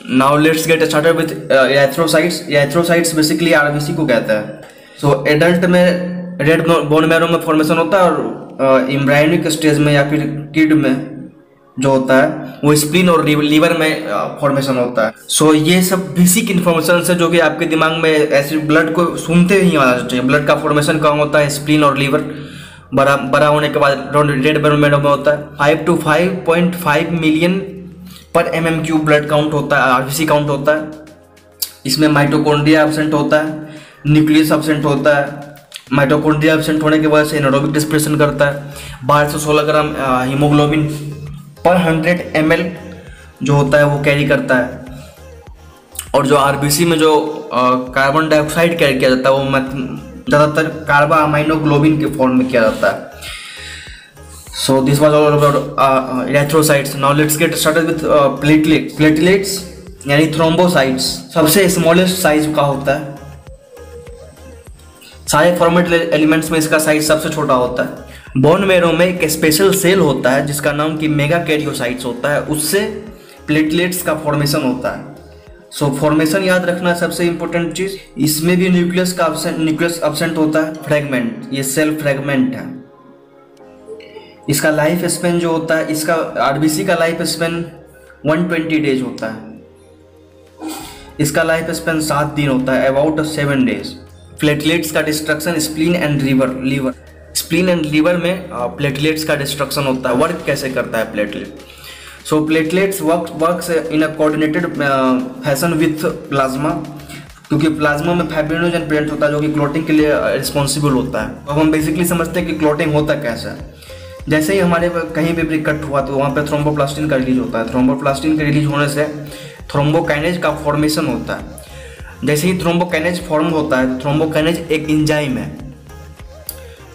Now let's get started with erythrocytes. Erythrocytes basically RBC को कहता है। सो एडल्ट में रेड बोन मैरो में फॉर्मेशन होता है और एम्ब्रायोनिक स्टेज में या फिर किड में जो होता है वो स्प्लीन और लीवर में फॉर्मेशन होता है। सो ये सब बेसिक इन्फॉर्मेशन है जो कि आपके दिमाग में ऐसे ब्लड को सुनते ही आना चाहिए। ब्लड का फॉर्मेशन कहाँ होता है? स्प्लीन और लीवर। बड़ा होने के बाद रेड बोन मैरो में होता है। 5 to 5.5 मिलियन पर mm³ ब्लड काउंट होता है, आरबीसी काउंट होता है। इसमें माइटोकॉन्ड्रिया एब्सेंट होता है, न्यूक्लियस एब्सेंट होता है। माइटोकॉन्ड्रिया एब्सेंट होने की वजह से एनारोबिक डिस्प्रेशन करता है। 12 से 16 ग्राम हीमोग्लोबिन पर 100 ml जो होता है वो कैरी करता है। और जो आरबीसी में जो कार्बन डाइऑक्साइड कैरी किया जाता है वो ज़्यादातर कार्बा अमाइनोग्लोबिन के फॉर्म में किया जाता है। सो this was all about erythrocytes. Now let's get started with platelets. Platelets यानी थ्रोम्बोसाइट्स सबसे स्मॉलेस्ट साइज का होता है। सारे फॉर्मेट एलिमेंट्स में इसका साइज सबसे छोटा होता है। बोन मैरो में एक स्पेशल सेल होता है जिसका नाम कि मेगा कैरियोसाइट्स होता है, उससे प्लेटलेट्स का फॉर्मेशन होता है। सो फॉर्मेशन याद रखना सबसे इंपॉर्टेंट चीज। इसमें भी न्यूक्लियस एब्सेंट होता है, फ्रेगमेंट, ये सेल फ्रेगमेंट है। इसका लाइफ स्पेन जो होता है, इसका आरबीसी का लाइफ स्पेन 120 डेज होता है। इसका लाइफ स्पेन 7 दिन होता है, अबाउट 7 डेज। प्लेटलेट्स का destruction spleen and liver. Spleen and liver में प्लेटलेट्स का डिस्ट्रक्शन होता है। वर्क कैसे करता है platelet? So platelets works in a coordinated fashion with plasma, क्योंकि प्लाज्मा में फाइब्रिनोजन प्रेजेंट होता है जो कि क्लॉटिंग के लिए रिस्पॉन्सिबल होता है। अब हम बेसिकली समझते हैं कि क्लॉटिंग होता कैसे है। जैसे ही हमारे कहीं पे भी कट हुआ तो वहाँ पे थ्रोम्बोप्लास्टिन का रिलीज होता है। थ्रोम्बोप्लास्टिन के रिलीज होने से थ्रोम्बोकाइनेज का फॉर्मेशन होता है। जैसे ही थ्रोम्बोकाइनेज फॉर्म होता है, थ्रोम्बोकाइनेज एक एंजाइम है,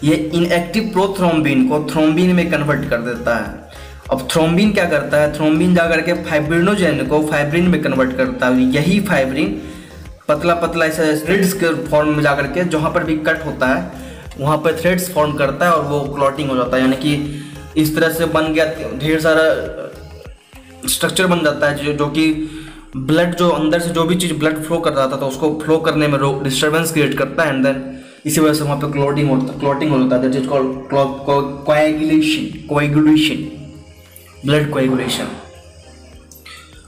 ये इनएक्टिव प्रोथ्रोम्बिन को थ्रोम्बिन में कन्वर्ट कर देता है। अब थ्रोम्बिन क्या करता है? थ्रोम्बिन जाकर के फाइब्रिनोजेन को फाइब्रिन में कन्वर्ट करता है। यही फाइब्रिन पतला पतला ऐसे थ्रेड्स के फॉर्म में जाकर के जहाँ पर भी कट होता है वहाँ पर थ्रेड्स फॉर्म करता है और वो क्लॉटिंग हो जाता है। यानी कि इस तरह से बन गया, ढेर सारा स्ट्रक्चर बन जाता है जो कि ब्लड जो अंदर से जो भी चीज़ ब्लड फ्लो कर रहा था तो उसको फ्लो करने में डिस्टर्बेंस क्रिएट करता है। एंड देन इसी वजह से वहाँ पे क्लॉटिंग हो जाता है। That is called coagulation, blood coagulation.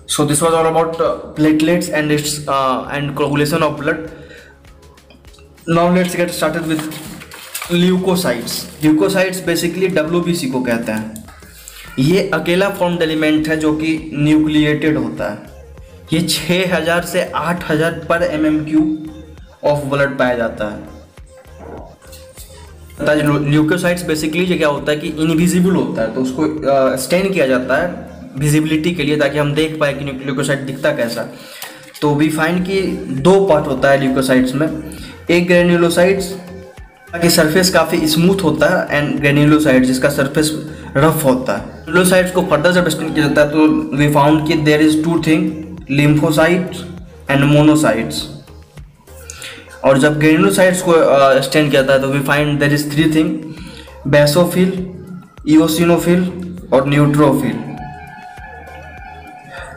So this was all about platelets and its and coagulation of blood. Now let's get started with leukocytes. Leukocytes basically WBC को कहते हैं। ये अकेला फॉर्म्ड एलिमेंट है जो कि न्यूक्लिएटेड होता है। ये 6000 से 8000 पर mm³ ऑफ ब्लड पाया जाता है। ल्यूकोसाइट्स बेसिकली ये क्या होता है कि इनविजिबल होता है, तो उसको स्टेन किया जाता है विजिबिलिटी के लिए ताकि हम देख पाए कि ल्यूकोसाइट दिखता कैसा। तो वी फाइंड कि 2 पार्ट होता है ल्यूकोसाइट्स में। एक ग्रेन्युलोसाइट्स की सरफेस काफ़ी स्मूथ होता है एंड ग्रेन्युलोसाइट जिसका सरफेस रफ होता है। ग्रेन्युलोसाइट्स को फर्दर जब स्टेन किया जाता है तो वी फाउंड कि there is 2 thing, lymphocytes and monocytes. और जब ग्रेन्युलोसाइट्स को स्टेन किया जाता है तो we find there is 3 thing, basophil, eosinophil और न्यूट्रोफिल।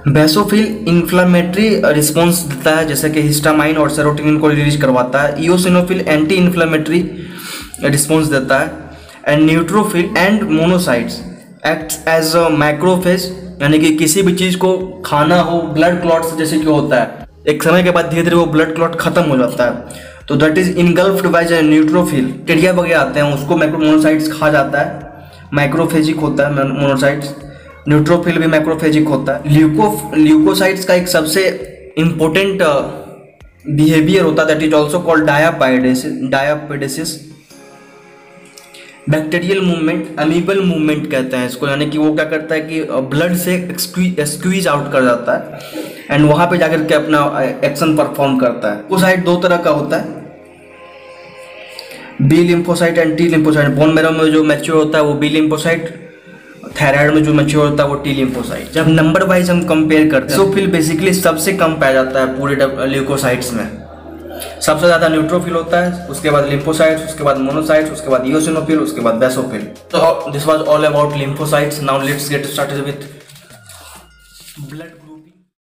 बेसोफिल इन्फ्लामेटरी रिस्पॉन्स देता है जैसे कि हिस्टामाइन और सेरोटोनिन को रिलीज करवाता है। इओसिनोफिल एंटी इन्फ्लामेटरी रिस्पॉन्स देता है। And neutrophil and monocytes acts as a macrophage, यानी कि किसी भी चीज़ को खाना हो ब्लड क्लॉट्स जैसे कि होता है, एक समय के बाद धीरे धीरे वो ब्लड क्लॉट खत्म हो जाता है तो that is engulfed by neutrophil. टिडिया वगैरह आते हैं उसको मोनोसाइट्स खा जाता है, माइक्रोफेजिक होता है मोनोसाइट्स। न्यूट्रोफिल भी माइक्रोफेजिक होता है। ल्यूकोसाइट्स का एक सबसे इंपॉर्टेंट बिहेवियर होता है that is also called diapedesis. Bacterial movement, amoebal movement कहते हैं इसको, यानी कि वो क्या करता है कि ब्लड से स्क्वीज आउट कर जाता है एंड वहाँ पे जाकर के अपना एक्शन परफॉर्म करता है। ल्यूकोसाइट 2 तरह का होता है, B lymphocyte and T lymphocyte. Bone marrow में जो मैच्योर होता है वो बी लिम्फोसाइट, थायराइड में जो मैच्योर होता है वो टी लिम्फोसाइट। जब नंबर वाइज हम कंपेयर करते हैं बेसोफिल बेसिकली सबसे कम पाया जाता है पूरे ल्यूकोसाइट्स में। सबसे ज़्यादा न्यूट्रोफिल होता है, उसके बाद लिम्फोसाइट्स, उसके बाद मोनोसाइट्स, उसके बाद इओसिनोफिल, उसके बाद बेसोफिल। तो this was all about lymphocytes. Now let's get started with blood.